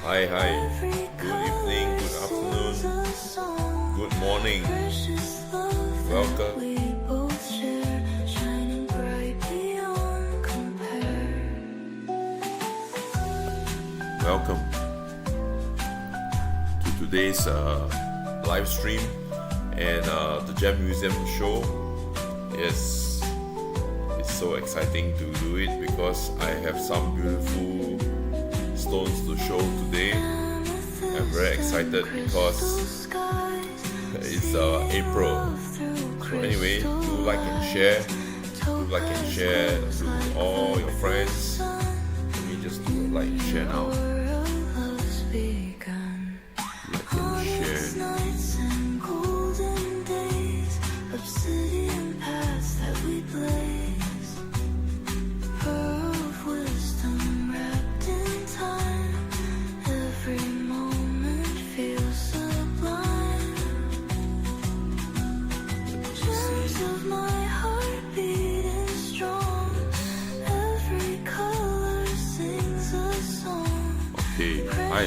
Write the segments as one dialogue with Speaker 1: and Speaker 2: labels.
Speaker 1: Hi. Good evening, good afternoon, good morning. Welcome. Welcome to today's live stream and the Gem Museum show. Yes, it's so exciting to do it because I have some beautiful stones to show today. I'm very excited because it's April. So anyway, do like and share. Do like and share to all your friends. Let me just do a like and share now. Like and share.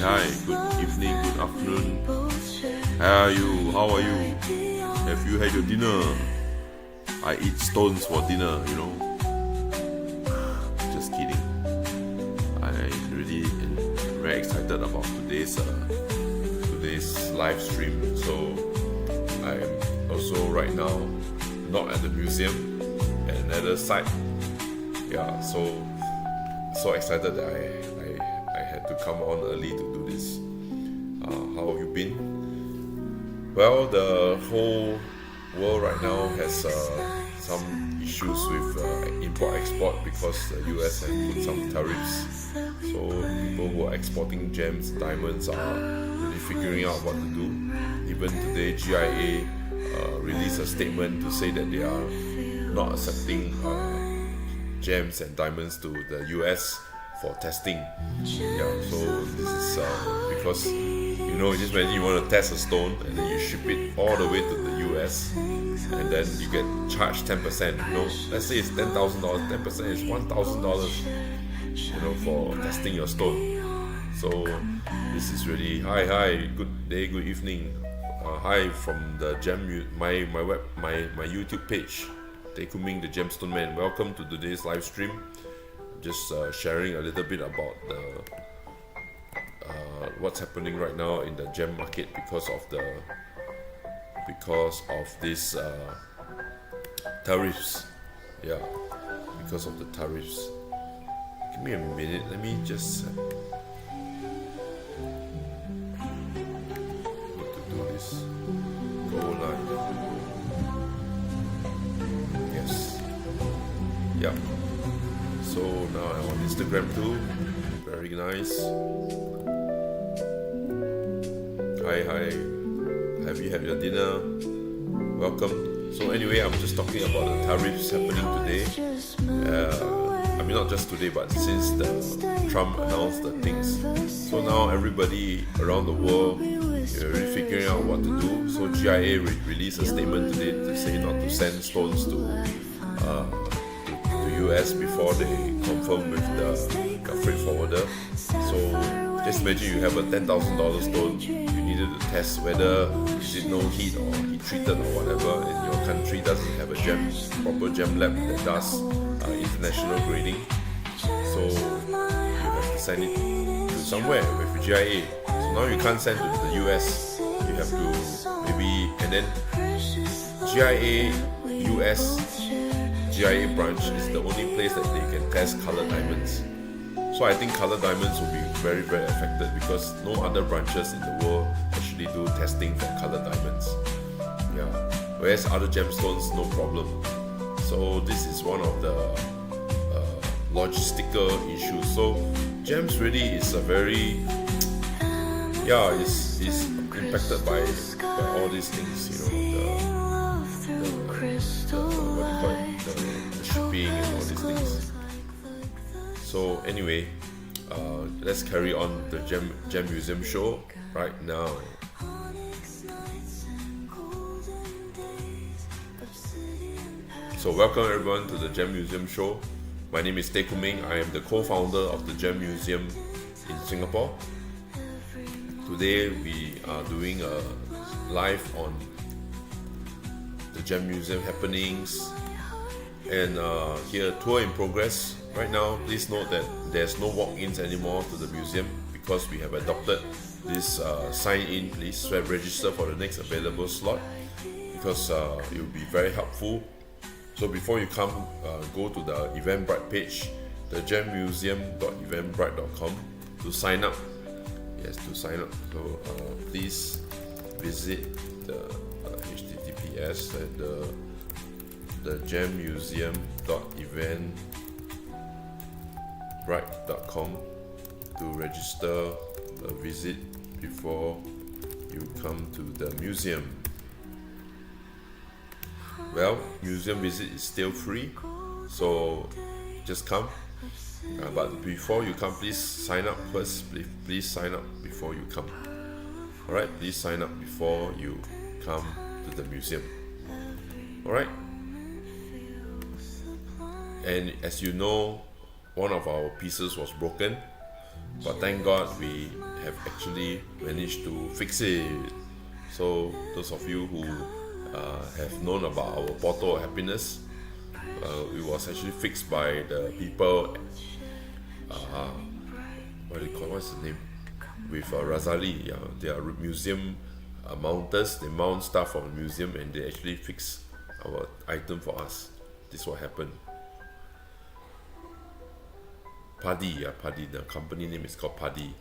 Speaker 1: Hi, good evening, good afternoon. How are you? Have you had your dinner? I eat stones for dinner, you know. Just kidding. I'm really very excited about today's live stream. So I'm also right now not at the museum, at another site. Yeah, so excited that I had to come on early to do this. How have you been? Well, the whole world right now has some issues with import-export because the US has put some tariffs. So people who are exporting gems, diamonds are really figuring out what to do. Even today, GIA released a statement to say that they are not accepting gems and diamonds to the US for testing. Yeah, so this is because just when you want to test a stone and then you ship it all the way to the US and then you get charged 10%. Let's say it's $10,000, 10% is $1,000. For testing your stone. So this is really hi, good day, good evening. Hi from the my YouTube page, Taekuming the Gemstone Man. Welcome to today's live stream. Just sharing a little bit about the what's happening right now in the gem market because of this tariffs. Yeah, because of the tariffs. Give me a minute. Let me just how to do this. Go live. Yes. Yeah. So now I'm on Instagram too. Very nice. Hi. Have you had your dinner? Welcome. So anyway, I'm just talking about the tariffs happening today. Not just today, but since Trump announced the things. So now everybody around the world is really figuring out what to do. So GIA released a statement today to say not to send stones to US before they confirm with the freight forwarder. So just imagine you have a $10,000 stone. You needed to test whether is it no heat or heat treated or whatever, and your country doesn't have a proper gem lab that does international grading. So you have to send it to somewhere with GIA. So now you can't send to the US. You have to and then GIA US GIA branch is the only place that they can test colored diamonds. So I think colored diamonds will be very, very affected because no other branches in the world actually do testing for colored diamonds. Yeah. Whereas other gemstones, no problem. So this is one of the logistical issues. So gems really is a very is impacted by all these things, the shipping and all these things. So anyway, let's carry on the Gem Museum show right now. So welcome everyone to the Gem Museum show. My name is Taekuming. I am the co-founder of the Gem Museum in Singapore. Today we are doing a live on the Gem Museum happenings, and here tour in progress. Right now, please note that there's no walk-ins anymore to the museum because we have adopted this sign in, please register for the next available slot, because it will be very helpful. So before you come, go to the Eventbrite page, the gemmuseum.eventbrite.com to sign up. Yes, to sign up. So please visit the https at the gemmuseum.eventbrite.com to register a visit before you come to the museum. Well, museum visit is still free, so just come. But before you come, please sign up first. Please sign up before you come. Alright, please sign up before you come to the museum. Alright. And as you know, one of our pieces was broken, but thank God we have actually managed to fix it. So those of you who have known about our Portal of Happiness, it was actually fixed by the people, what's the name? With Razali, yeah, they are museum mounters. They mount stuff from the museum and they actually fix our item for us. This is what happened. Paddy, Paddy. The company name is called Paddy.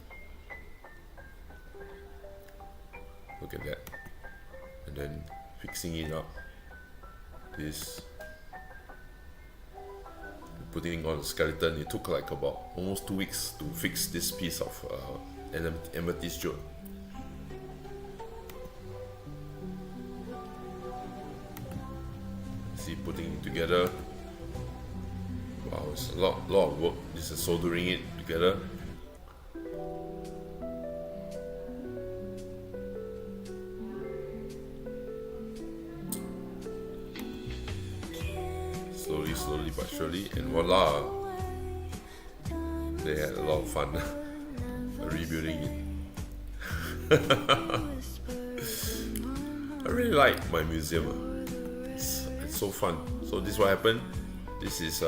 Speaker 1: Look at that. And then fixing it up. This. Putting on the skeleton. It took like about almost 2 weeks to fix this piece of amethyst jewel. See, putting it together. Wow, it's a lot of work. This is soldering it together. Slowly but surely, and voila, they had a lot of fun rebuilding it. I really like my museum. It's so fun. So this is what happened. This is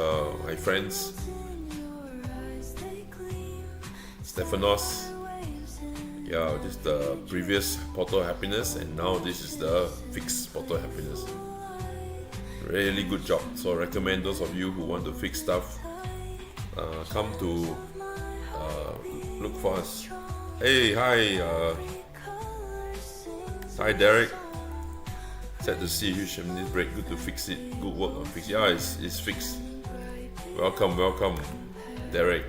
Speaker 1: my friends Stephanos. Yeah, this is the previous Portal of Happiness, and now this is the fixed Portal of Happiness. Really good job. So I recommend those of you who want to fix stuff, come to look for us. Hey, hi, hi Derek. Sad to see you, this break. Good to fix it. Good work on fix. Yeah, it's fixed. Welcome, Derek.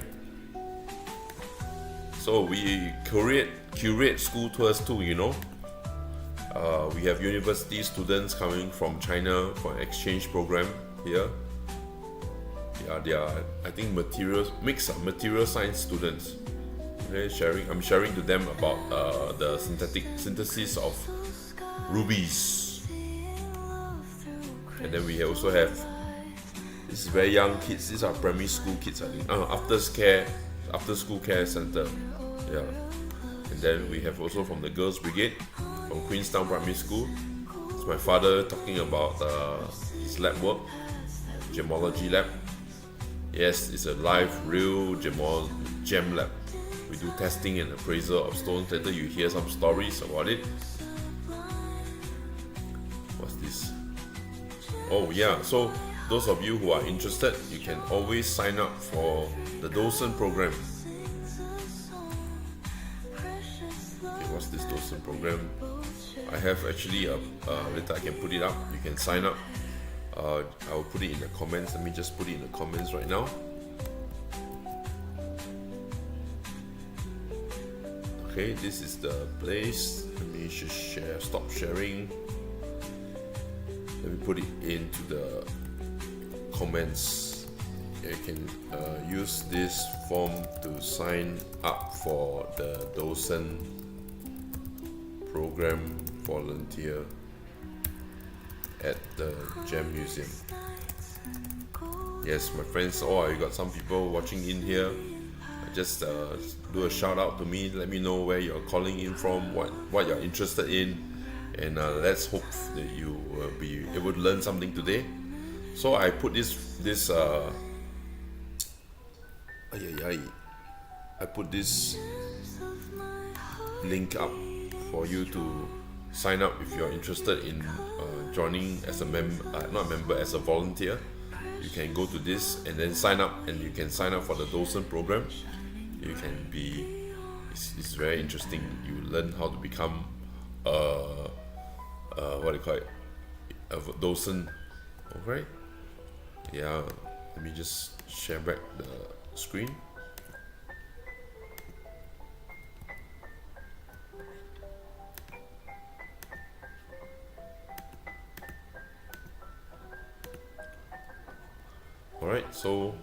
Speaker 1: So we curate school tours too, you know. We have university students coming from China for an exchange program here. Yeah, they are, I think, material science students. Okay, I'm sharing to them about the synthesis of rubies. And then we also have, this is very young kids. These are primary school kids, I think. After school care center. Yeah. And then we have also from the Girls Brigade, from Queenstown Primary School. It's my father talking about his lab work, gemology lab. Yes, it's a live, real gem lab. We do testing and appraisal of stones. Later you hear some stories about it. What's this? Oh yeah, so those of you who are interested, you can always sign up for the docent program. Okay, what's this docent program? I have actually later I can put it up. You can sign up. I'll put it in the comments. Let me just put it in the comments right now. Okay, this is the place. Let me just stop sharing. Let me put it into the comments. You can use this form to sign up for the docent program volunteer at the Gem Museum. Yes, my friends, I got some people watching in here. I just do a shout out to me. Let me know where you're calling in from, what you're interested in, and let's hope that you will be able to learn something today. So I put I put this link up for you to sign up if you're interested in joining as a not a member, as a volunteer. You can go to this and then sign up, and you can sign up for the docent program. You can be, it's very interesting. You learn how to become what do you call it, a docent. Okay, yeah, let me just share back the screen. Alright, so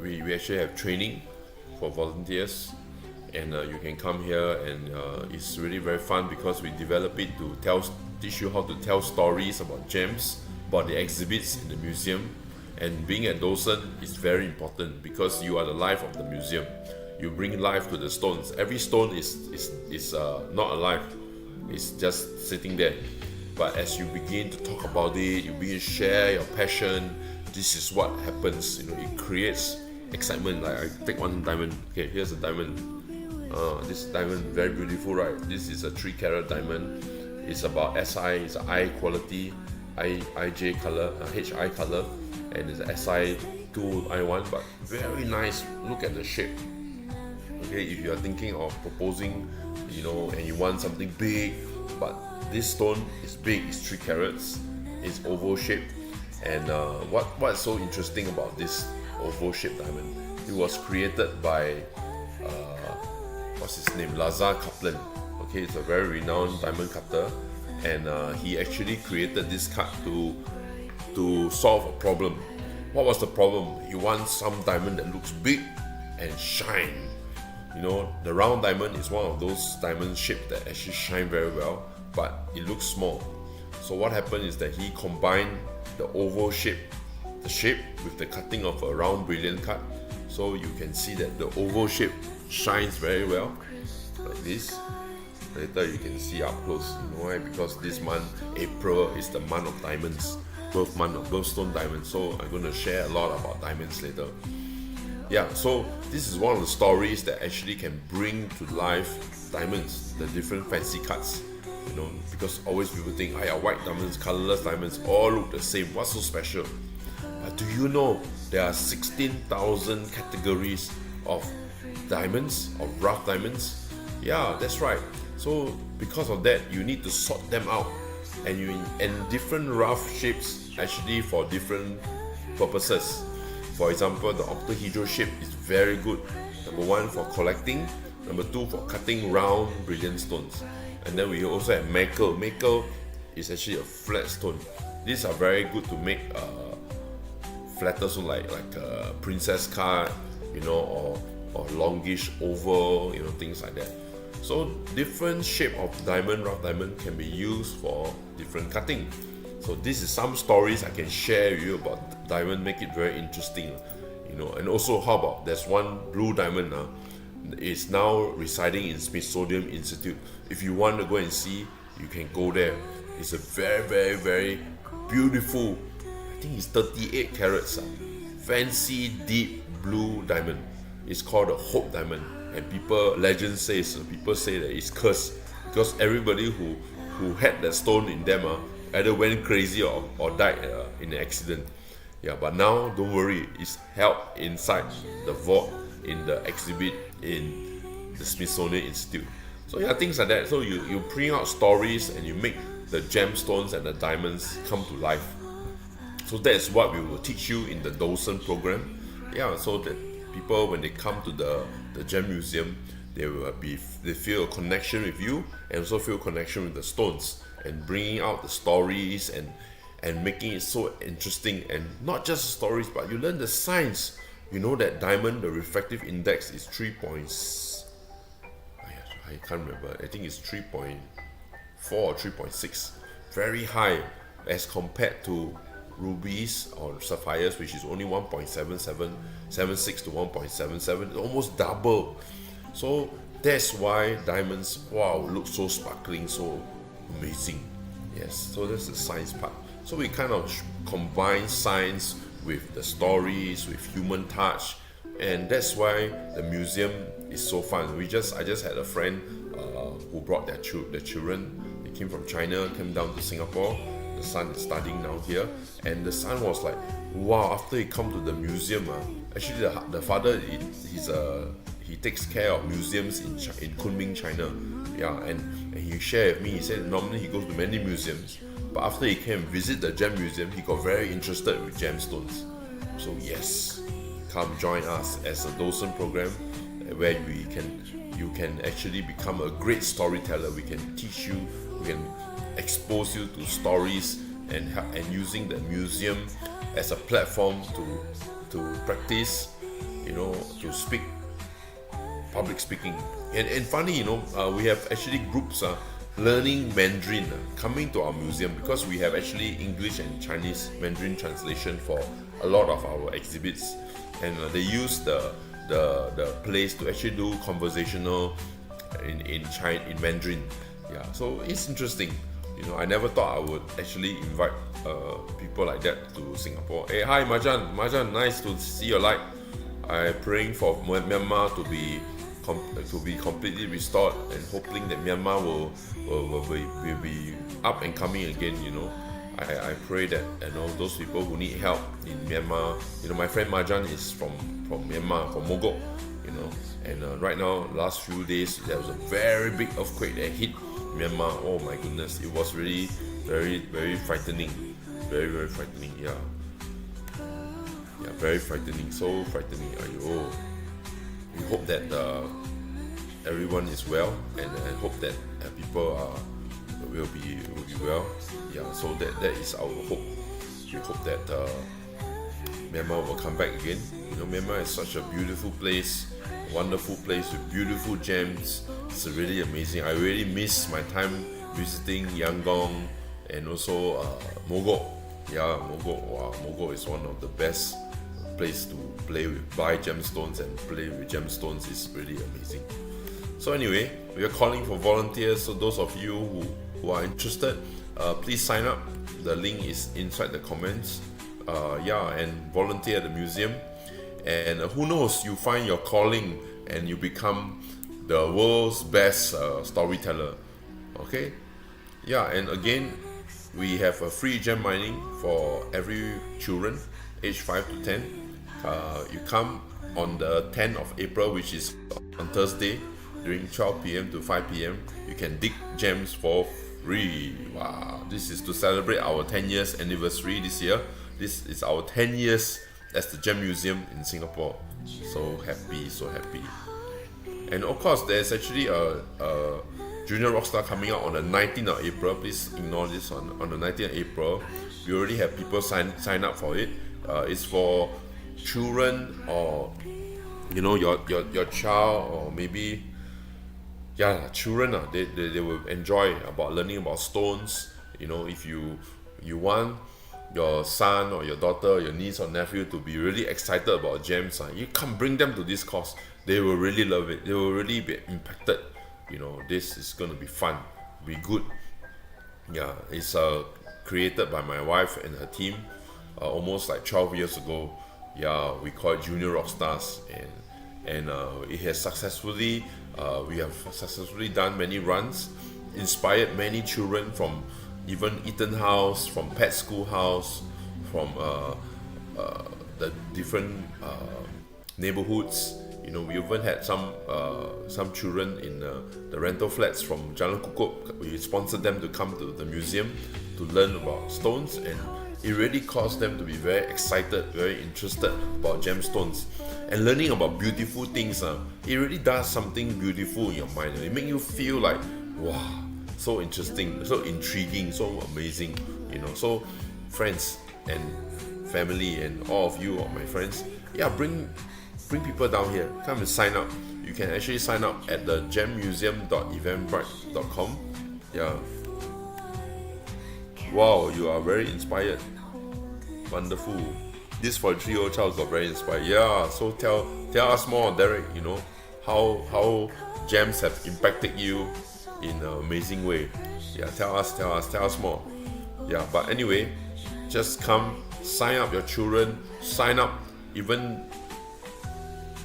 Speaker 1: we actually have training for volunteers, and you can come here, and it's really very fun because we develop it to teach you how to tell stories about gems, about the exhibits in the museum. And being a docent is very important because you are the life of the museum. You bring life to the stones. Every stone is not alive, it's just sitting there. But as you begin to talk about it, you begin to share your passion, this is what happens. It creates excitement. Like I take one diamond. Okay, here's a diamond. This diamond, very beautiful, right? This is a 3-carat diamond. It's about SI, it's a I quality, IJ color, HI color, and it's a SI 2 I1, but very nice. Look at the shape. Okay, if you are thinking of proposing, and you want something big, but this stone is big, it's 3 carats, it's oval shaped. And what's so interesting about this oval shaped diamond, it was created by what's his name, Lazar Kaplan. Okay, it's a very renowned diamond cutter, and he actually created this cut to solve a problem. What was the problem? He wants some diamond that looks big and shine. The round diamond is one of those diamond shapes that actually shine very well, but it looks small. So what happened is that he combined the oval shape, the shape, with the cutting of a round brilliant cut. So you can see that the oval shape shines very well, like this. Later you can see up close. You know why? Because this month, April, is the month of diamonds, birth month of birthstone diamonds. So I'm going to share a lot about diamonds later. Yeah, so this is one of the stories that actually can bring to life diamonds, the different fancy cuts. Because always people think, white diamonds, colorless diamonds, all look the same. What's so special? But do you know there are 16,000 categories of diamonds, of rough diamonds? Yeah, that's right. So because of that, you need to sort them out, and different rough shapes actually for different purposes. For example, the octahedral shape is very good. Number 1 for collecting, number 2 for cutting round brilliant stones. And then we also have makel. Makel is actually a flat stone. These are very good to make flatter stone, like a princess cut, or longish oval, things like that. So different shape of diamond, rough diamond, can be used for different cutting. So this is some stories I can share with you about diamond, make it very interesting, And also, how about there's one blue diamond is now residing in Smithsonian Institute. If you want to go and see, you can go there. It's a very, very, very beautiful, I think it's 38 carats, fancy deep blue diamond. It's called a Hope diamond, and legend says, people say that it's cursed because everybody who had that stone in them either went crazy or died in an accident. Yeah, but now don't worry, it's held inside the vault in the exhibit in the Smithsonian Institute. So yeah, things like that. So you print out stories and you make the gemstones and the diamonds come to life. So that's what we will teach you in the docent program. Yeah, so that people, when they come to the gem museum, they feel a connection with you, and also feel a connection with the stones, and bringing out the stories and making it so interesting. And not just stories, but you learn the science. You know that diamond, the refractive index is 3 points. I can't remember. I think it's 3.4 or 3.6. Very high as compared to rubies or sapphires, which is only 1.7776 to 1.77, almost double. So that's why diamonds, wow, look so sparkling, so amazing. Yes, so that's the science part. So we kind of combine science with the stories, with human touch, and that's why the museum is so fun. I just had a friend who brought their children. They came from China, came down to Singapore. The son is studying now here, and the son was like, wow, after he come to the museum, actually the father, he takes care of museums in Kunming, China. Yeah, and he shared with me, he said normally he goes to many museums, but after he came and visit the gem museum, he got very interested with gemstones. So yes, come join us as a docent program where you can actually become a great storyteller. We can teach you, we can expose you to stories, and using the museum as a platform to practice, to speak, public speaking. And funny, we have actually groups learning Mandarin coming to our museum, because we have actually English and Chinese Mandarin translation for a lot of our exhibits, and they use the place to actually do conversational in Mandarin. Yeah, so it's interesting. I never thought I would actually invite people like that to Singapore. Hey, hi Majan, nice to see your light. I'm praying for Myanmar to be completely restored, and hoping that Myanmar will be up and coming again. I pray that those people who need help in Myanmar. My friend Majan is from Myanmar, from Mogok. And right now, last few days, there was a very big earthquake that hit Myanmar. Oh my goodness, it was really very, very frightening. Very, very frightening. Yeah, very frightening. So frightening. Ayo. We hope that everyone is well, and I hope that people will be well. Yeah, so that is our hope. We hope that Myanmar will come back again. Myanmar is such a beautiful place, a wonderful place with beautiful gems. It's really amazing. I really miss my time visiting Yangon and also Mogok. Yeah, Mogok. Wow, Mogok is one of the best place to buy gemstones and play with gemstones. Is really amazing. So anyway, we are calling for volunteers. So those of you who are interested, please sign up. The link is inside the comments. And volunteer at the museum. And who knows, you find your calling and you become the world's best storyteller. Okay? Yeah, and again, we have a free gem mining for every children age 5 to 10. You come on the 10th of April, which is on Thursday, during 12 p.m. to 5 p.m. You can dig gems for free. Wow, this is to celebrate our 10 years anniversary this year. This is our 10 years as the Gem Museum in Singapore. So happy. And of course, there's actually a Junior Rockstar coming out on the 19th of April. Please ignore this. On the 19th of April, we already have people sign up for it. It's for children, or your child, or maybe children. They will enjoy about learning about stones. If you want your son or your daughter, your niece or nephew to be really excited about gems, you can bring them to this course. They will really love it. They will really be impacted. This is going to be fun, be good. Yeah, it's created by my wife and her team almost like 12 years ago. Yeah, we call it Junior Rockstars, and it has successfully we have successfully done many runs, inspired many children from even Eton House, from Pet School House, from the different neighborhoods. We even had some children in the rental flats from Jalan Kukup. We sponsored them to come to the museum to learn about stones, and it really caused them to be very excited, very interested about gemstones. And learning about beautiful things, it really does something beautiful in your mind. It makes you feel like, wow, so interesting, so intriguing, so amazing. So friends and family and all of you, all my friends, bring people down here. Come and sign up. You can actually sign up at the gemmuseum.eventbrite.com. Yeah. Wow, you are very inspired. Wonderful. This 43-year-old child got very inspired. Yeah, so tell us more, Derek, you know, how gems have impacted you in an amazing way. Yeah, tell us more. Yeah, but anyway, just come, sign up your children, sign up even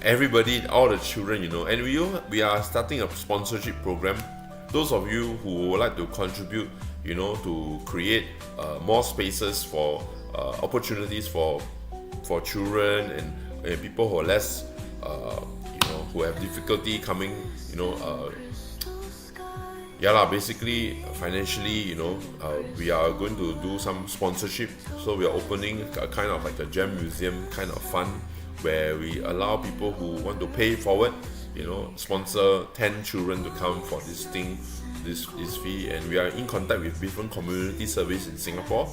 Speaker 1: everybody, all the children, you know, and we are starting a sponsorship program. Those of you who would like to contribute, you know, to create more spaces for opportunities for children and people who are less, you know, who have difficulty coming, you know, basically financially, you know, we are going to do some sponsorship. So we are opening a kind of like a gem museum kind of fund where we allow people who want to pay forward, you know, sponsor 10 children to come for this thing, this fee. And we are in contact with different community service in Singapore,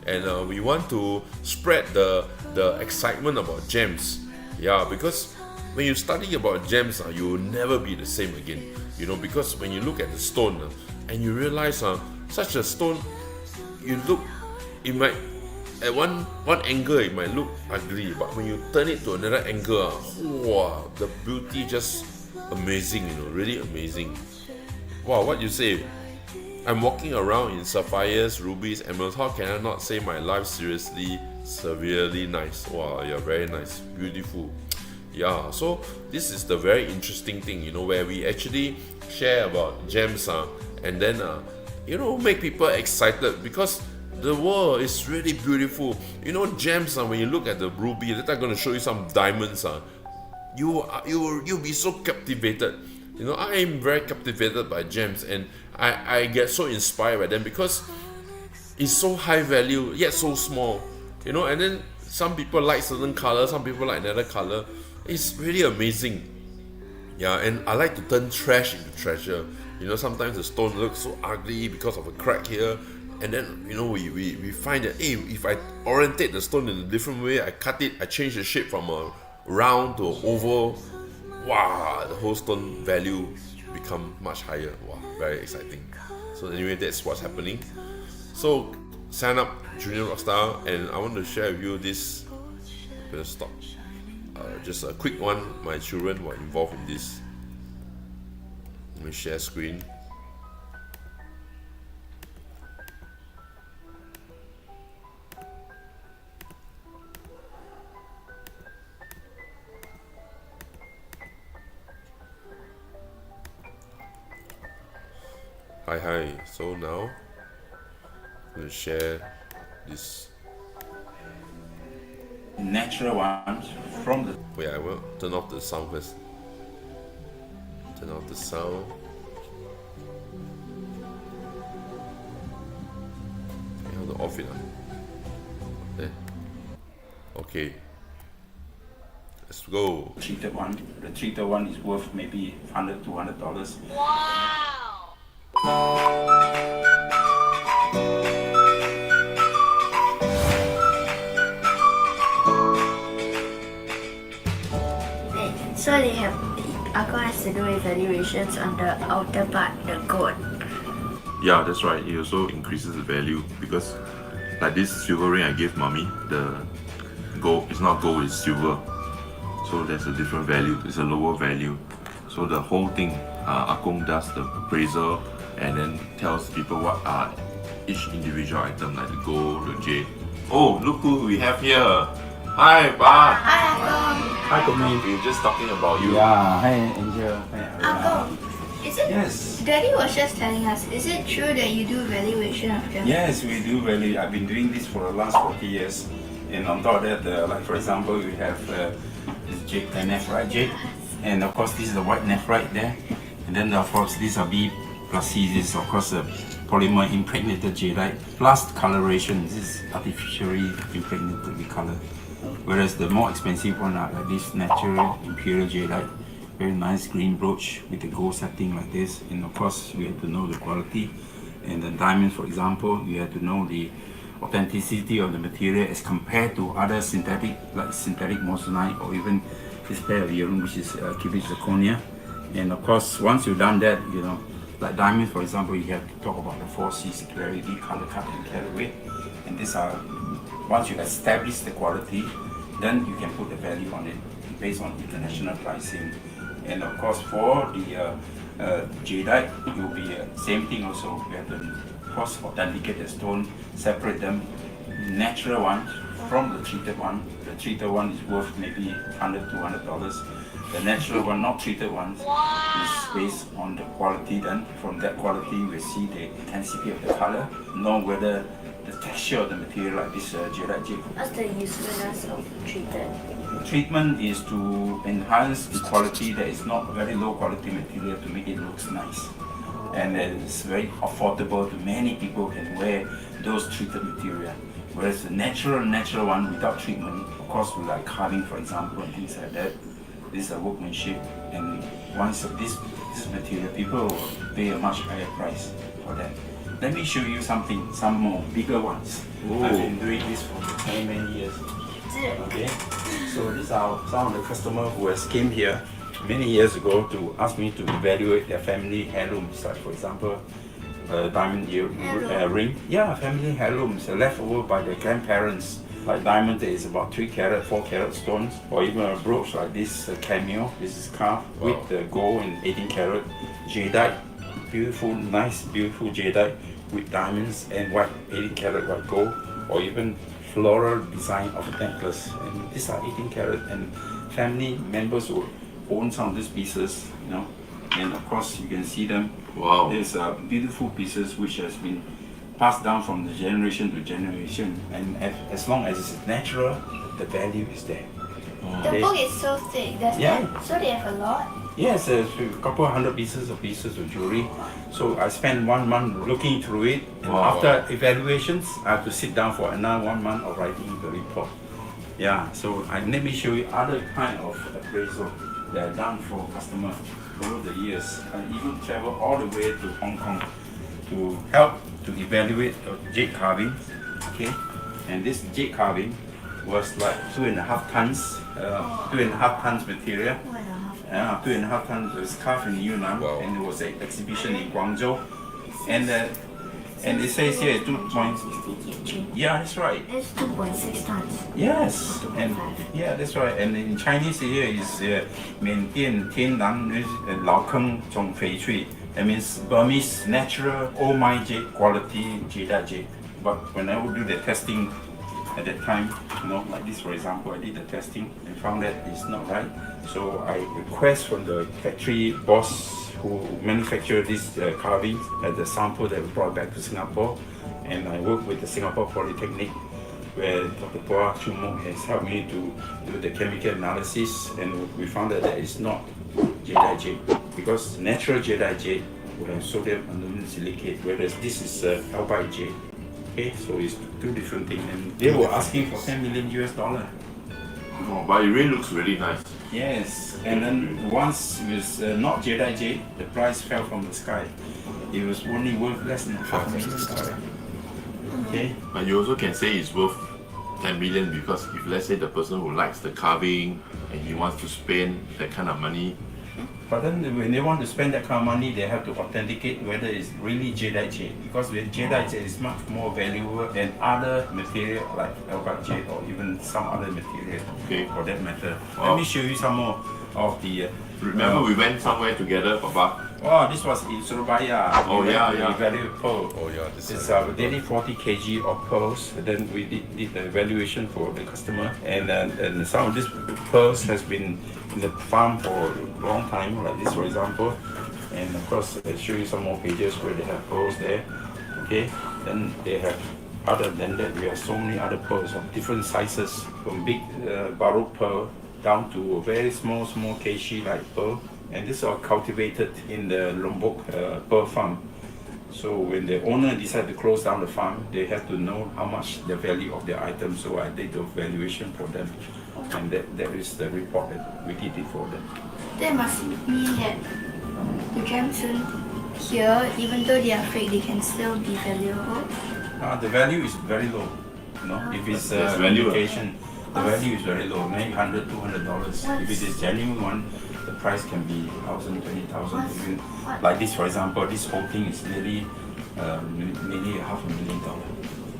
Speaker 1: and we want to spread the excitement about gems. Yeah, because when you study about gems, you will never be the same again. You know, because when you look at the stone and you realize such a stone, it might at one angle it might look ugly, but when you turn it to another angle, wow, the beauty just amazing, you know, really amazing. Wow, what you say? I'm walking around in sapphires, rubies, emeralds. How can I not say my life seriously, severely nice? Wow, you're very nice, beautiful. Yeah, so this is the very interesting thing, you know, where we actually share about gems and then you know, make people excited, because the world is really beautiful. You know, gems when you look at the ruby, later I'm going to show you some diamonds, you'll be so captivated. You know, I am very captivated by gems, and I get so inspired by them because it's so high value yet so small, you know. And then some people like certain color, some people like another color. It's really amazing. Yeah, and I like to turn trash into treasure. You know, sometimes the stone looks so ugly because of a crack here, and then, you know, we find that, hey, if I orientate the stone in a different way, I cut it, I change the shape from a round to an oval, wow, the whole stone value become much higher. Wow, very exciting. So anyway, that's what's happening. So sign up Junior Rockstar, and I want to share with you this. I'm gonna stop. Just a quick one. My children were involved in this. Let me share screen. Hi. So now I'm going to share this.
Speaker 2: Natural ones from the.
Speaker 1: Wait, I will turn off the sound first. Turn off the sound. Okay, how to off it? There. Okay. Let's go.
Speaker 2: Treated one. The treated one is worth maybe $100-$200.
Speaker 3: Wow!
Speaker 4: So they have, alcohol has to do with valuations on the outer part, the gold.
Speaker 1: Yeah, that's right. It also increases the value because, like this silver ring I gave mommy, the gold, it's not gold, it's silver. So there's a different value, it's a lower value. So the whole thing, Akong does the appraisal and then tells people what are each individual item, like the gold, the jade. Oh, look who we have here. Hi, Pa.
Speaker 4: Hi, Akong.
Speaker 2: Hi, Tommy.
Speaker 1: We're just talking about you.
Speaker 2: Yeah, hi, Angel. Hi,
Speaker 4: Akong, is it?
Speaker 2: Yes.
Speaker 4: Daddy was just telling us, is it true that you do valuation of gems?
Speaker 2: Yes, we do value. I've been doing this for the last 40 years. And on top of that, like for example, we have this jade, the nephrite jade. And of course, this is the white nephrite there. And then, of course, these are B plus C. This is, of course, a polymer impregnated jadeite plus coloration. This is artificially impregnated with color. Whereas the more expensive one are like this natural imperial jadeite, very nice green brooch with the gold setting like this. And of course, we have to know the quality. And the diamonds, for example, you have to know the authenticity of the material as compared to other synthetic, like synthetic moissanite, or even this pair of earring, which is cubic zirconia. And of course, once you've done that, you know, like diamonds, for example, you have to talk about the 4 C's: clarity, color, cut, and carat weight. And these are once you establish the quality, then you can put the value on it based on international pricing. And of course, for the jadeite, it will be same thing also. We have to, of course, authenticate the stone, separate them, natural one from the treated one. The treated one is worth maybe $100, $200. The natural one, not treated ones, is based on the quality. Then from that quality, we see the intensity of the color, know whether the texture of the material, like this jadeite jade.
Speaker 4: What's the usefulness of treated?
Speaker 2: Treatment is to enhance the quality that is not very low quality material to make it look nice. And it's very affordable to many people can wear those treated material. Whereas the natural one without treatment, of course, we like carving, for example, and things like that. This is a workmanship, and once of this material, people will pay a much higher price for that. Let me show you something, some more bigger ones.
Speaker 1: Ooh.
Speaker 2: I've been doing this for many years. Okay, so these are some of the customers who has came here many years ago to ask me to evaluate their family heirlooms, like for example, diamond ring. Yeah, family heirlooms left over by their grandparents. Like diamond, there is about 3 carat, 4 carat stones, or even a brooch like this cameo. This is carved with the gold and 18 carat jadeite. Beautiful, nice, beautiful jadeite with diamonds and white 18 carat white gold, or even floral design of a necklace. And these are 18 carat, and family members will own some of these pieces, you know. And of course, you can see them.
Speaker 1: Wow.
Speaker 2: There's beautiful pieces which has been passed down from the generation to generation, and as long as it's natural, the value is there.
Speaker 4: The book is so thick. So they have a lot.
Speaker 2: Yes, a couple hundred pieces of jewelry. So I spent 1 month looking through it, and after evaluations, I have to sit down for another 1 month of writing the report. Yeah, so let me show you other kind of appraisal that I've done for customers over the years. I even travel all the way to Hong Kong to help to evaluate jade carving. Okay, and this jade carving was like 2.5 tons, 2.5 tons material. 2.5 tons. It was carved in Yunnan, and there was an exhibition in Guangzhou, and it says here 2. Yeah, that's right.
Speaker 4: It's 2.6 tons.
Speaker 2: Yes, and yeah, that's right. And in Chinese here is 缅甸天然老坑种翡翠. That means Burmese natural old mine jade quality jadeite jade. But when I would do the testing at that time, you know, like this for example, I did the testing and found that it's not right. So I request from the factory boss who manufactured this carving the sample that we brought back to Singapore, and I worked with the Singapore Polytechnic, where Dr. Pua Chumo has helped me to do the chemical analysis, and we found that that is not jadeite jade, because natural jadeite jade will have sodium aluminum silicate, whereas this is albite jade. Okay, so it's 2 different things, and they were asking for $10 million.
Speaker 1: Oh, but it really looks really nice.
Speaker 2: Yes, and then once it was not jadeite jade, the price fell from the sky. It was only worth less than $500,000. Okay.
Speaker 1: But you also can say it's worth 10 million because if let's say the person who likes the carving and he wants to spend that kind of money.
Speaker 2: But then when they want to spend that kind of money, they have to authenticate whether it's really jadeite jade, because with jadeite jade is much more valuable than other material like albite jade or even some other material.
Speaker 1: Okay.
Speaker 2: For that matter. Let me show you some more of the.
Speaker 1: Remember we went somewhere together, Papa?
Speaker 2: Oh, this was in Surabaya.
Speaker 1: Oh, yeah.
Speaker 2: We evaluated pearl.
Speaker 1: Oh yeah,
Speaker 2: It's daily 40 kg of pearls. And then we did the evaluation for the customer, and some of these pearls has been in the farm for a long time, like this for example. And of course, I'll show you some more pages where they have pearls there. Okay, then they have. Other than that, we have so many other pearls of different sizes, from big baroque pearl down to very small keishi like pearl. And these are cultivated in the Lombok pearl farm. So when the owner decided to close down the farm, they have to know how much the value of their item. So I did the valuation for them, and that is the report that we did it for them.
Speaker 4: That must mean that the gemstones here, even though they are fake, they can still be valuable.
Speaker 2: The value is very low. You know, if it's indication, the value is very low, maybe $100, $200. If it is genuine one, the price can be $1,000, $20,000. Even like this, for example, this whole thing is nearly $500,000.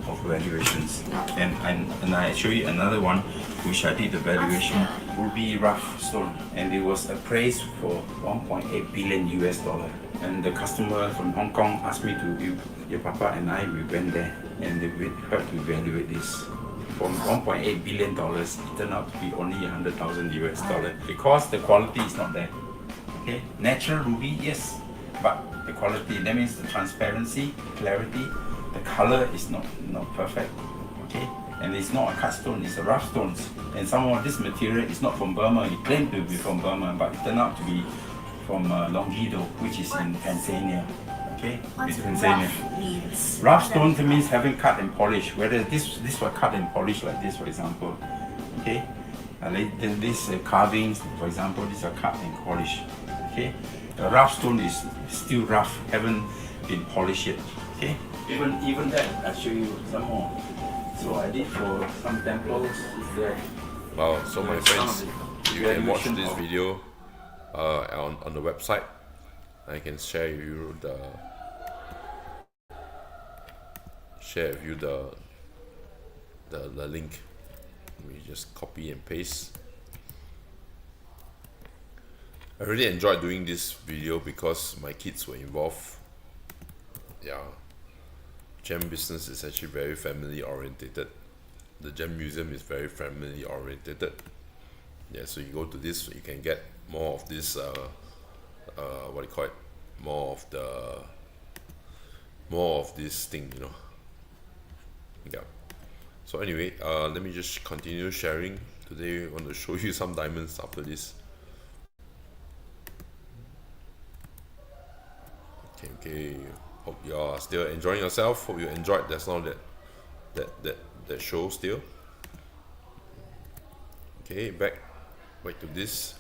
Speaker 2: of valuations. And I show you another one which I did the valuation, ruby rough stone, and it was appraised for 1.8 billion US dollar. And the customer from Hong Kong asked me to, your papa and I, we went there and we had to evaluate this. From 1.8 billion dollars, it turned out to be only 100,000 US dollar because the quality is not there. Okay, natural ruby, yes, but the quality, that means the transparency, clarity, the color is not perfect. Okay, and it's not a cut stone, it's a rough stones. And some of this material is not from Burma. It claimed to be from Burma, but it turned out to be from Longido, which is in Tanzania. Okay,
Speaker 4: What's
Speaker 2: it's Tanzania.
Speaker 4: rough means?
Speaker 2: Rough stone means having cut and polish. Whether this was cut and polished like this, for example. Okay, and these carvings, for example, these are cut and polished. Okay, the rough stone is still rough, haven't been polished yet. Okay, even that, I'll show you some more. So I did for some temples. There.
Speaker 1: Wow, so my friends, you can watch this video on the website. I can share with you the link. We just copy and paste. I really enjoyed doing this video because my kids were involved. Yeah, gem business is actually very family orientated. The gem museum is very family orientated. Yeah, so you go to this, you can get more of this what do you call it, more of this thing, you know. Yeah, so anyway, let me just continue sharing. Today I want to show you some diamonds after this. Okay, hope you are still enjoying yourself. Hope you enjoyed that sound, that show still. Okay, back to this.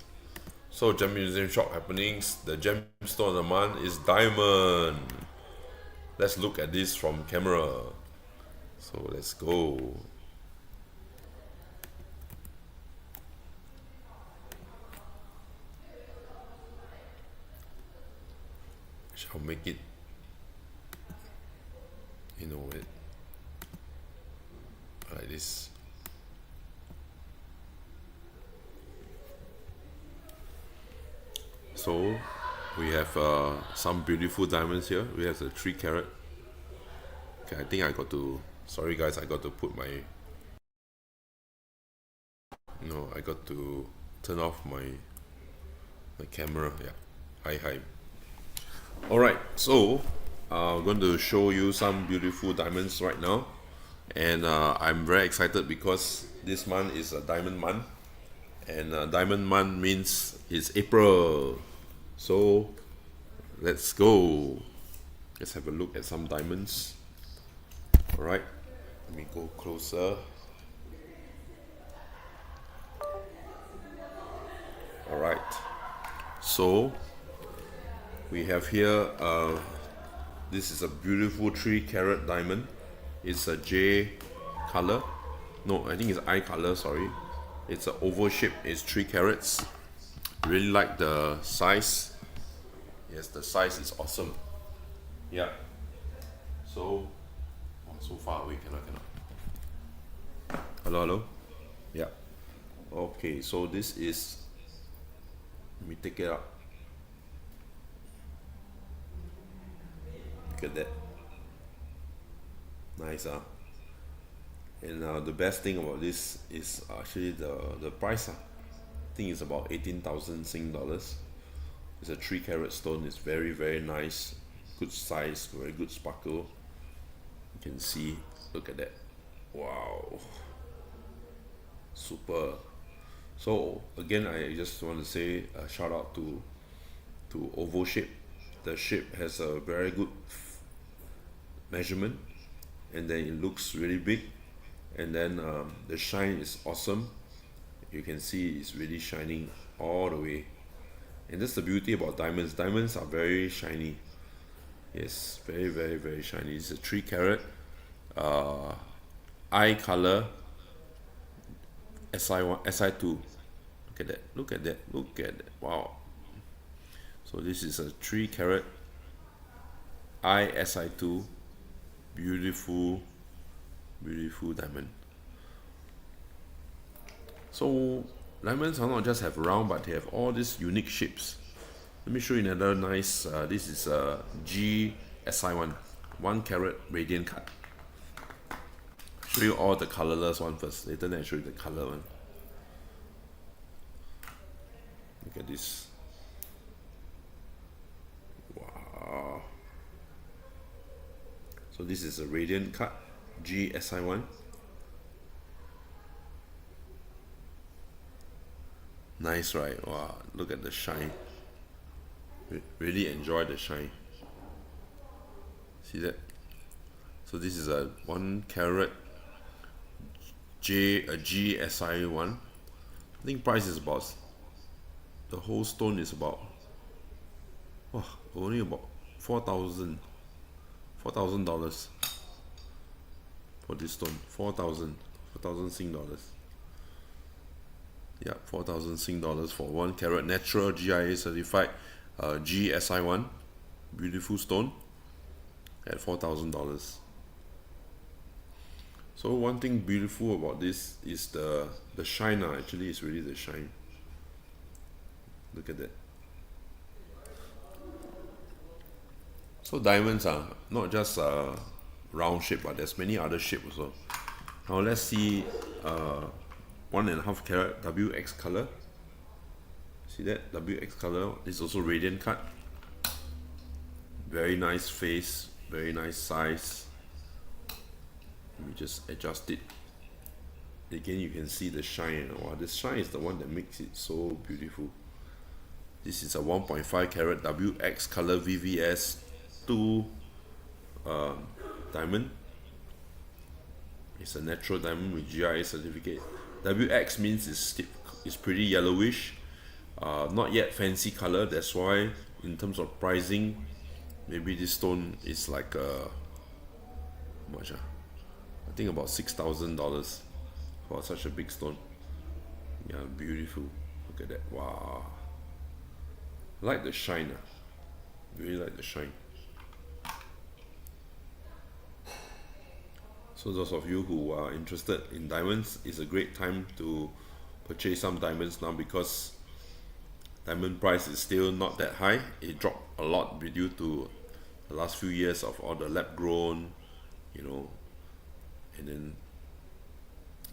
Speaker 1: So gem museum shop happenings. The gemstone of the month is diamond. Let's look at this from camera. So let's go. Shall make it, you know, it like this. So we have some beautiful diamonds here. We have the 3 carat. Okay, I think I got to, sorry guys, I got to put my, no, I got to turn off my camera. Yeah, hi. Alright, so I'm going to show you some beautiful diamonds right now, and I'm very excited because this month is a diamond month, and diamond month means it's April. So let's go. Let's have a look at some diamonds. Alright, let me go closer. Alright, so we have here, this is a beautiful 3 carat diamond. It's a J color. No, I think it's I color, sorry. It's an oval shape, it's 3 carats. Really like the size. Yes, the size is awesome. Yeah. So, so far away, cannot. Hello? Yeah. Okay, so this is, let me take it out. Look at that. Nice, huh? And the best thing about this is actually the price. I think it's about 18,000 Sing dollars. It's a 3 carat stone. It's very, very nice. Good size, very good sparkle. You can see, look at that. Wow. Super. So again, I just want to say a shout out to oval shape. The shape has a very good measurement, and then it looks really big, and then the shine is awesome. You can see it's really shining all the way, and that's the beauty about diamonds. Diamonds are very shiny. Yes, very, very, very shiny. It's a 3 carat eye color SI1 SI2. Look at that, look at that, look at that. Wow. So this is a 3 carat ISI2, beautiful Beautiful diamond. So diamonds are not just have round, but they have all these unique shapes. Let me show you another nice. This is a GSI1, 1 carat radiant cut. Show you all the colorless one first. Later then I show you the color one. Look at this. Wow. So this is a radiant cut, GSI1. Nice, right? Wow, look at the shine. Really enjoy the shine. See that? So this is a 1 carat GSI1. I think price is about, the whole stone is about, only about $4,000 for this stone. 4,000 Sing dollars. Yeah, 4,000 Sing dollars for 1 carat natural GIA certified GSI1 beautiful stone at $4,000. So one thing beautiful about this is the shine. Actually, it's really the shine. Look at that. So diamonds are not just round shape, but there's many other shapes also. Now let's see 1.5 carat WX color. See that? WX color is also radiant cut. Very nice face, very nice size. Let me just adjust it. Again, you can see the shine. Wow, this shine is the one that makes it so beautiful. This is a 1.5 carat WX color VVS 2 diamond. It's a natural diamond with GIA certificate. WX means it's pretty yellowish, not yet fancy color. That's why in terms of pricing, maybe this stone is like how much? I think about $6,000 for such a big stone. Yeah, beautiful. Look at that. Wow. I like the shine. Really like the shine. So those of you who are interested in diamonds, it's a great time to purchase some diamonds now, because diamond price is still not that high. It dropped a lot due to the last few years of all the lab grown, you know. And then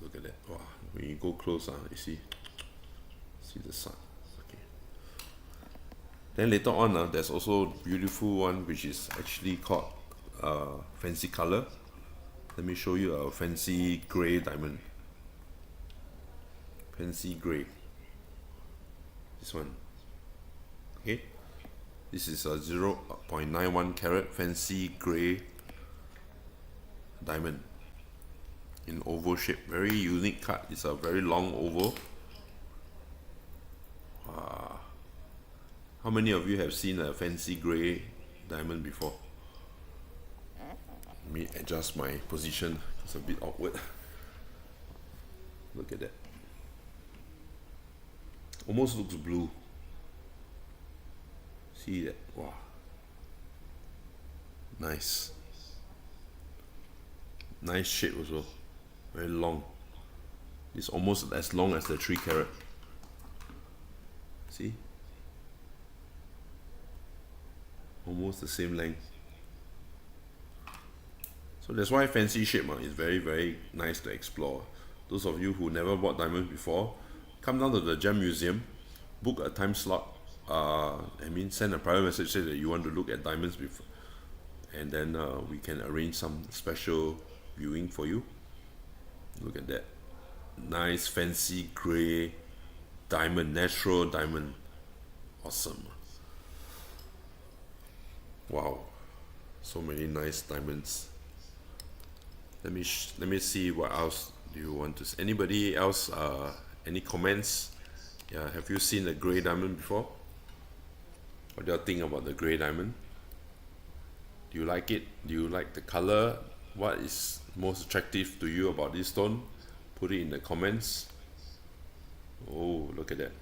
Speaker 1: look at that. Wow, when you go close, you see the sun. Okay. Then later on, there's also beautiful one which is actually called fancy color. Let me show you a fancy gray diamond. Fancy gray. This one. Okay. This is a 0.91 carat fancy gray diamond in oval shape. Very unique cut. It's a very long oval. How many of you have seen a fancy gray diamond before? Let me adjust my position. It's a bit awkward. Look at that. Almost looks blue. See that? Wow. Nice. Nice shape also. Very long. It's almost as long as the 3 carat. See? Almost the same length. So that's why fancy shape is very, very nice to explore. Those of you who never bought diamonds before, come down to the Gem Museum, book a time slot. Send a private message, say that you want to look at diamonds before, and then we can arrange some special viewing for you. Look at that. Nice fancy gray diamond, natural diamond. Awesome. Wow. So many nice diamonds. Let me see what else do you want to see. Anybody else, any comments? Yeah, have you seen a gray diamond before? What do you think about the gray diamond? Do you like it? Do you like the color? What is most attractive to you about this stone? Put it in the comments. Oh, look at that.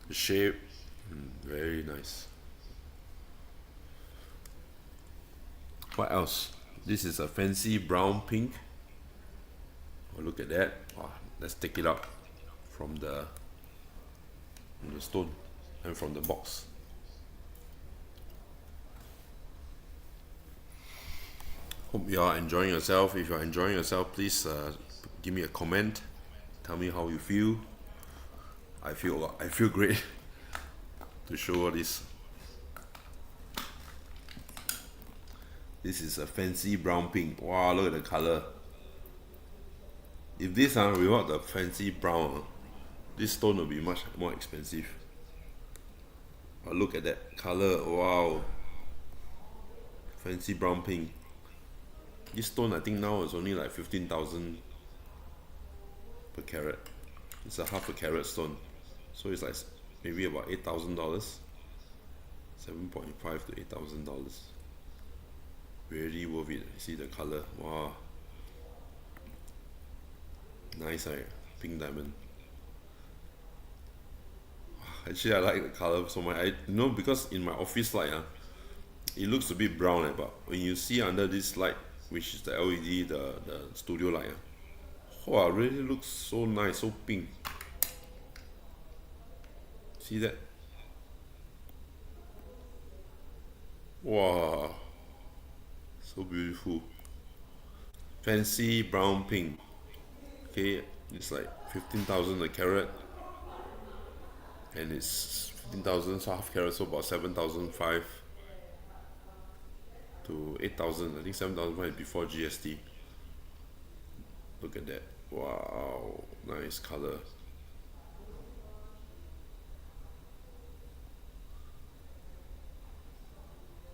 Speaker 1: The shape, very nice. What else? This is a fancy brown pink. Oh, look at that. Wow, let's take it out from the stone and from the box. Hope you are enjoying yourself. If you are enjoying yourself, please give me a comment. Tell me how you feel. I feel great to show all this. This is a fancy brown pink. Wow, look at the color. If this without the fancy brown, this stone will be much more expensive. But look at that color. Wow, fancy brown pink. This stone I think now is only like 15,000 per carat. It's a half a carat stone, so it's like maybe about $8,000, $7.5 to $8,000. Really worth it. You see the color. Wow, nice, right? Pink diamond. Actually, I like the color so much. I because in my office light, it looks a bit brown, but when you see under this light, which is the LED, the studio light, wow, it really looks so nice, so pink. See that? Wow, so beautiful. Fancy brown pink. Okay, it's like 15,000 a carat, and it's 15,000, so half carat, so about 7,500 to 8,000. I think 7,500 before GST. Look at that. Wow, nice color.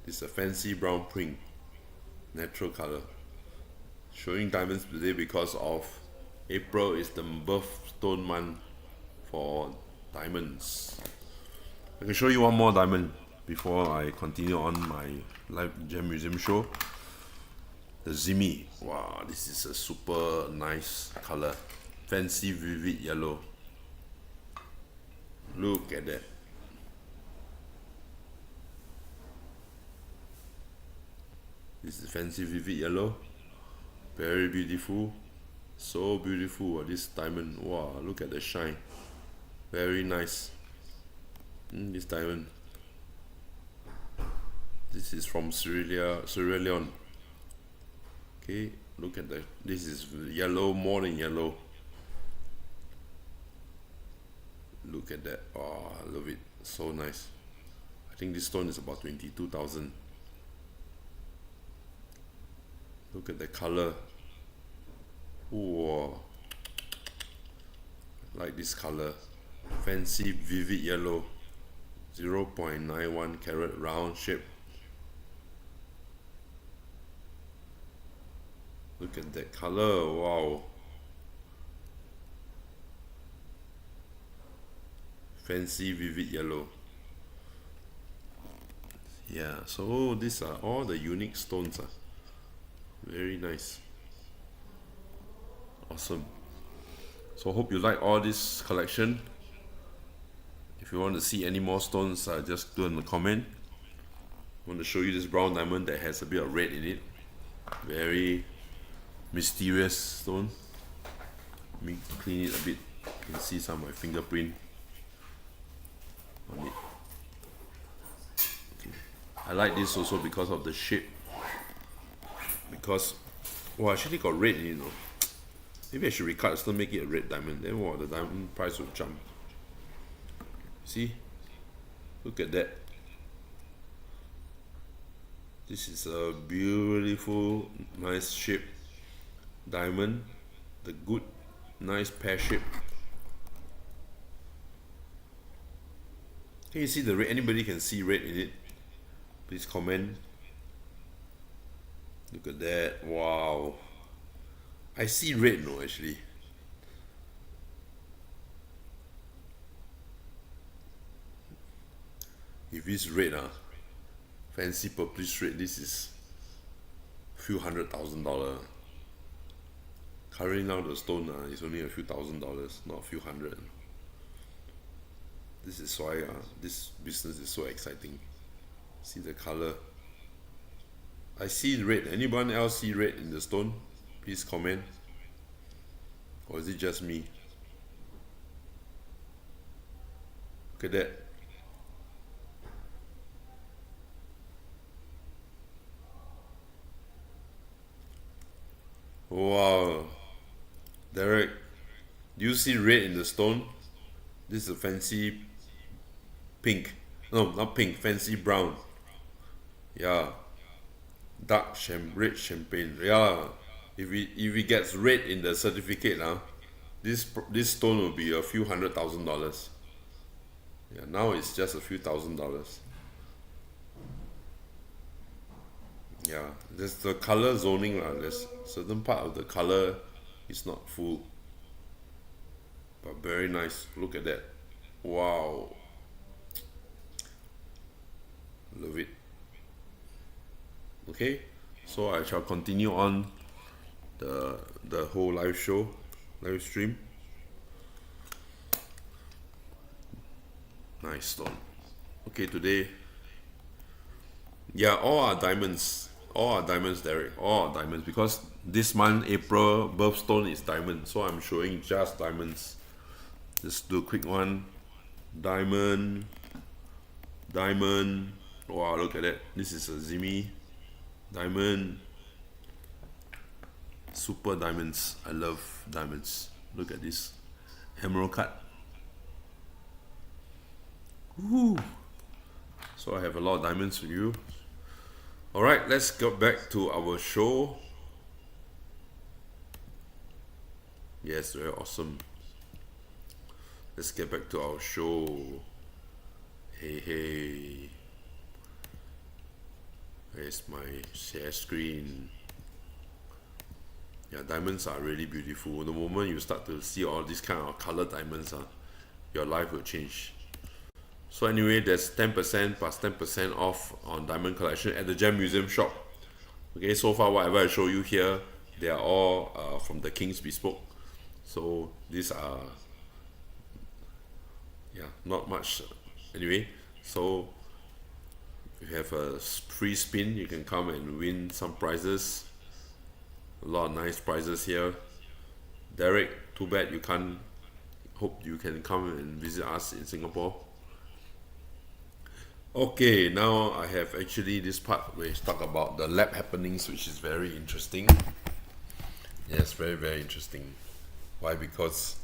Speaker 1: This is a fancy brown pink, natural color. Showing diamonds today because of April is the birthstone month for diamonds. I can show you one more diamond before I continue on my live gem museum show. The Zimi. Wow, this is a super nice color. Fancy vivid yellow. Look at that. This is fancy vivid yellow. Very beautiful. So beautiful. This diamond. Wow, look at the shine. Very nice. This diamond. This is from Sierra Leone. Okay, look at that. This is yellow, more than yellow. Look at that. Oh, I love it. So nice. I think this stone is about 22,000. Look at the color. Whoa. I like this color. Fancy vivid yellow. 0.91 carat round shape. Look at that color. Wow. Fancy vivid yellow. Yeah, so these are all the unique stones. Very nice. Awesome. So hope you like all this collection. If you want to see any more stones, just do in the comment. I want to show you this brown diamond that has a bit of red in it. Very mysterious stone. Let me clean it a bit. You can see some of my fingerprint on it. Okay. I like this also because of the shape. Because, wow, actually got red in it, though. Maybe I should recut, still make it a red diamond. Then, wow, the diamond price will jump. See? Look at that. This is a beautiful, nice shape diamond. The good, nice pear shape. Can you see the red? Anybody can see red in it? Please comment. Look at that. Wow. I see red, no, actually. If it's red, fancy purplish red, this is few $100,000. Currently now the stone is only a few $1,000s, not a few hundred. This is why this business is so exciting. See the color. I see red. Anyone else see red in the stone? Please comment. Or is it just me? Look at that. Wow. Derek, do you see red in the stone? This is a fancy pink. No, not pink, fancy brown. Yeah. Red champagne. Yeah. If it gets red in the certificate, this stone will be a few $100,000. Yeah, now it's just a few $1,000s. Yeah, there's the color zoning. There's certain part of the color is not full. But very nice. Look at that. Wow. Love it. Okay, so I shall continue on the whole live stream. Nice stone. Okay, today, yeah, all are diamonds, Derek, all are diamonds, because this month April birthstone is diamond, so I'm showing just diamonds. Just do a quick one. Diamond. Wow, look at that. This is a Zimi diamond. Super diamonds. I love diamonds. Look at this emerald cut. Woo. So I have a lot of diamonds for you. All right, let's go back to our show. Yes, very awesome. Let's get back to our show. Hey. There's my share screen. Yeah, diamonds are really beautiful. The moment you start to see all these kind of colored diamonds, your life will change. So anyway, there's 10% plus 10% off on diamond collection at the Gem Museum shop. Okay, so far whatever I show you here, they are all from the King's Bespoke. So these are, yeah, not much. Anyway, so if you have a free spin, you can come and win some prizes. A lot of nice prizes here. Derek, too bad you can't. Hope you can come and visit us in Singapore. Okay, now I have actually this part where we talk about the lab happenings, which is very interesting. Yes, very, very interesting. Why? Because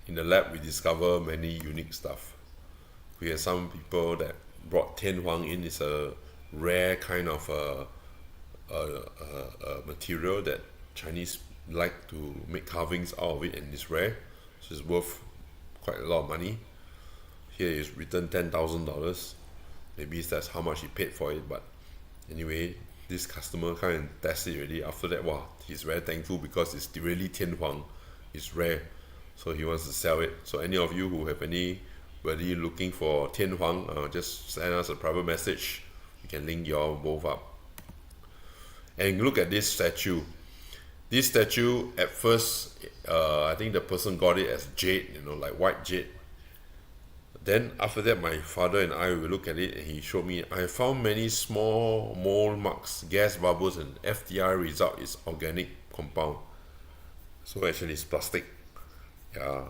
Speaker 1: in the lab we discover many unique stuff. We have some people that brought Tian Huang in. It's a rare kind of material that Chinese like to make carvings out of it, and it's rare, so it's worth quite a lot of money. Here is written $10,000. Maybe that's how much he paid for it, but anyway, this customer kind of test it already. After that, wow, he's very thankful because it's really Tian Huang. It's rare, so he wants to sell it. So any of you who have anybody looking for Tian Huang, just send us a private message. We can link you all both up. And look at this statue. This statue, at first, I think the person got it as jade, like white jade. Then after that, my father and I will look at it, and he showed me, I found many small mole marks, gas bubbles, and FDR result is organic compound. So actually it's plastic. Yeah,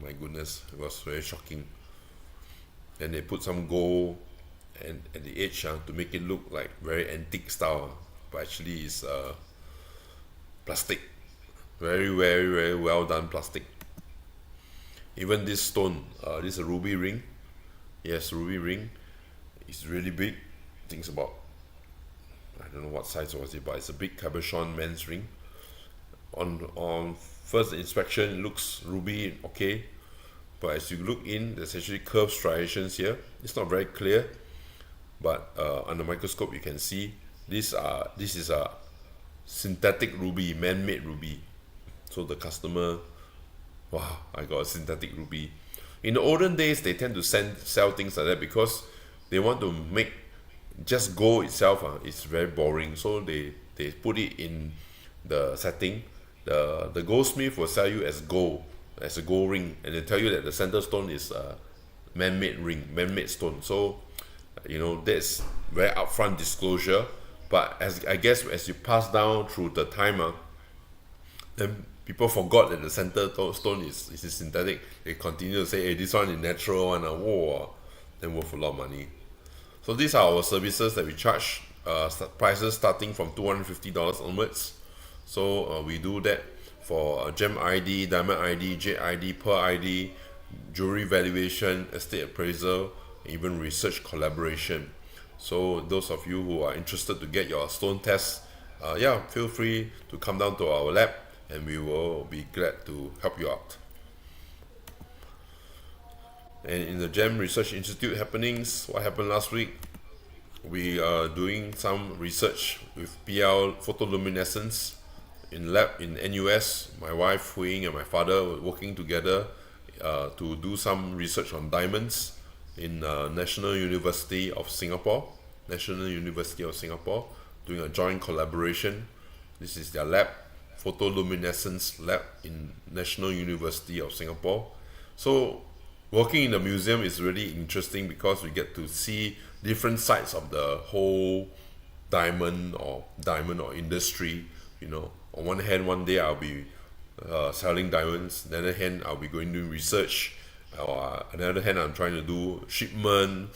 Speaker 1: my goodness, it was very shocking. And they put some gold and at the edge to make it look like very antique style, but actually it's plastic. Very, very, very well done plastic. Even this stone, this is a ruby ring. Yes, ruby ring. It's really big. I think it's about, I don't know what size was it, but it's a big cabochon men's ring. On first inspection, it looks ruby, okay. But as you look in, there's actually curved striations here. It's not very clear, but under microscope you can see this is a synthetic ruby, man-made ruby. So the customer, wow, I got a synthetic ruby. In the olden days, they tend to sell things like that because they want to make just gold itself. It's very boring, so they put it in the setting. The goldsmith will sell you as gold, as a gold ring, and they tell you that the center stone is a man-made ring, man-made stone. So that's very upfront disclosure. But as I guess as you pass down through the time, then people forgot that the center stone is synthetic. They continue to say, hey, this one is natural one, whoa, then worth a lot of money. So these are our services that we charge, prices starting from $250 onwards. So we do that for gem ID, diamond ID, jade ID, pearl ID, jewelry valuation, estate appraisal, even research collaboration. So those of you who are interested to get your stone test, yeah, feel free to come down to our lab and we will be glad to help you out. And in the Gem Research Institute happenings, what happened last week? We are doing some research with PL photoluminescence in lab in NUS. My wife Hui Ying and my father were working together to do some research on diamonds in National University of Singapore, doing a joint collaboration. This is their lab, photoluminescence lab in National University of Singapore. So working in the museum is really interesting because we get to see different sides of the whole diamond or industry. You know, on one hand, one day I'll be selling diamonds. On the other hand, I'll be going to do research. On the other hand, I'm trying to do shipment.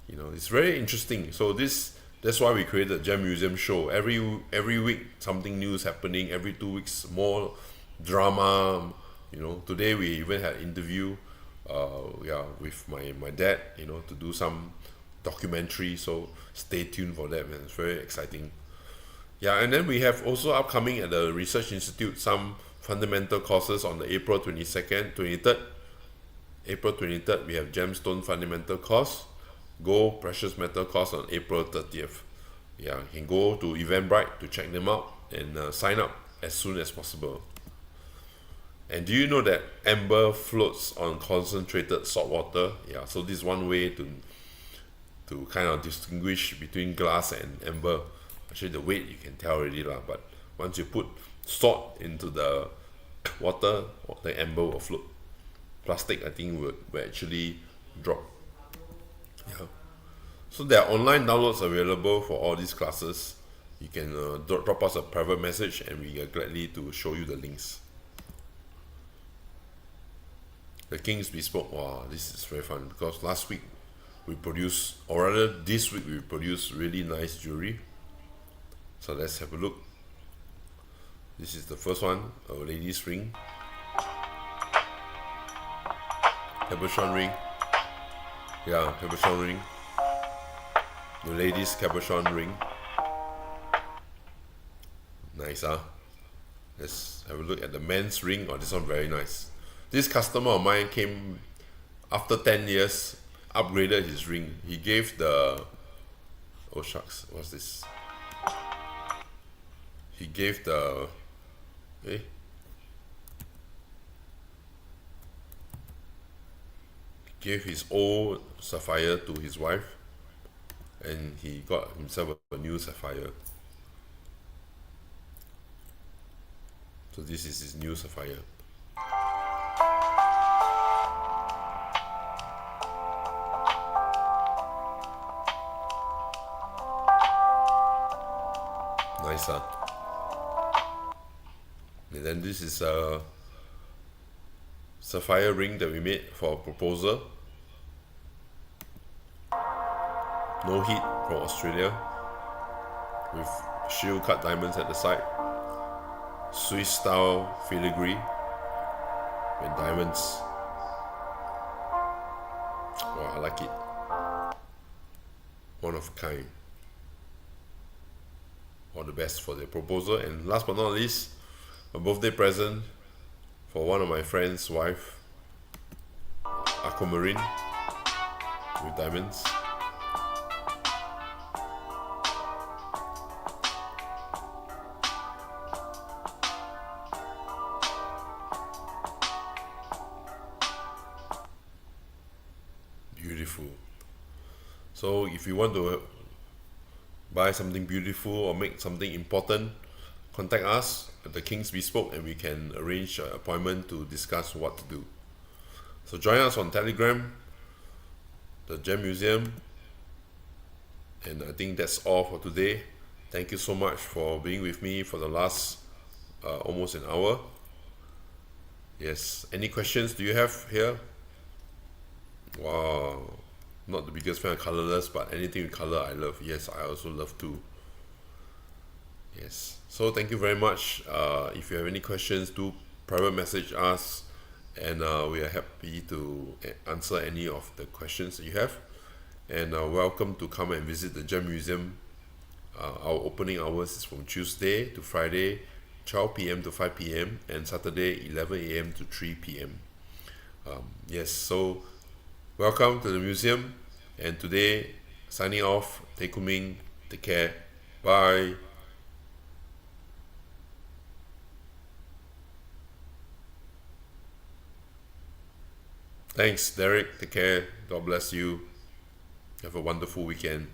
Speaker 1: You know, it's very interesting. So that's why we created the Gem Museum Show. Every week something new is happening. Every 2 weeks more drama. You know, today we even had interview with my dad, you know, to do some documentary, so stay tuned for that, man. It's very exciting. Yeah, and then we have also upcoming at the Research Institute some fundamental courses on the April 23rd. April 23rd, we have Gemstone Fundamental course, Gold Precious Metal course on April 30th. Yeah, you can go to Eventbrite to check them out and sign up as soon as possible. And do you know that amber floats on concentrated salt water? Yeah, so this is one way to kind of distinguish between glass and amber. Actually, the weight you can tell already lah. But once you put salt into the water, the amber will float. Plastic, I think, will actually drop. Yeah. So there are online downloads available for all these classes. You can drop us a private message, and we are gladly to show you the links. The King's Bespoke, wow, this is very fun because last week we produced, or rather this week we produced really nice jewelry. So let's have a look. This is the first one, a lady's ring, cabochon ring. Yeah, cabochon ring. The ladies' cabochon ring. Nice, huh? Let's have a look at the men's ring. Oh, this one very nice. This customer of mine came after 10 years, upgraded his ring. He gave the, oh shucks, what's this? He gave the, he gave his old sapphire to his wife, and he got himself a new sapphire. So this is his new sapphire. Nice, huh? And then this is a sapphire ring that we made for a proposal. No heat from Australia, with shield cut diamonds at the side. Swiss style filigree with diamonds. Wow, I like it. One of a kind. All the best for the proposal. And last but not least, a birthday present for one of my friend's wife, aquamarine with diamonds. Beautiful. So if you want to buy something beautiful or make something important, contact us at the King's Bespoke and we can arrange an appointment to discuss what to do. So join us on Telegram, the Gem Museum, and I think that's all for today. thank you so much for being with me for the last almost an hour. Yes, any questions do you have here? Wow, not the biggest fan of colorless, but anything with color I love. Yes, I also love too. Yes, so thank you very much. If you have any questions, do private message us, and we are happy to answer any of the questions that you have. And welcome to come and visit the Gem Museum. Our opening hours is from Tuesday to Friday, 12 p.m. to 5 p.m. and Saturday, 11 a.m. to 3 p.m. Yes, so welcome to the museum. And today, signing off, Tay Kuming, take care, bye. Thanks, Derek. Take care. God bless you. Have a wonderful weekend.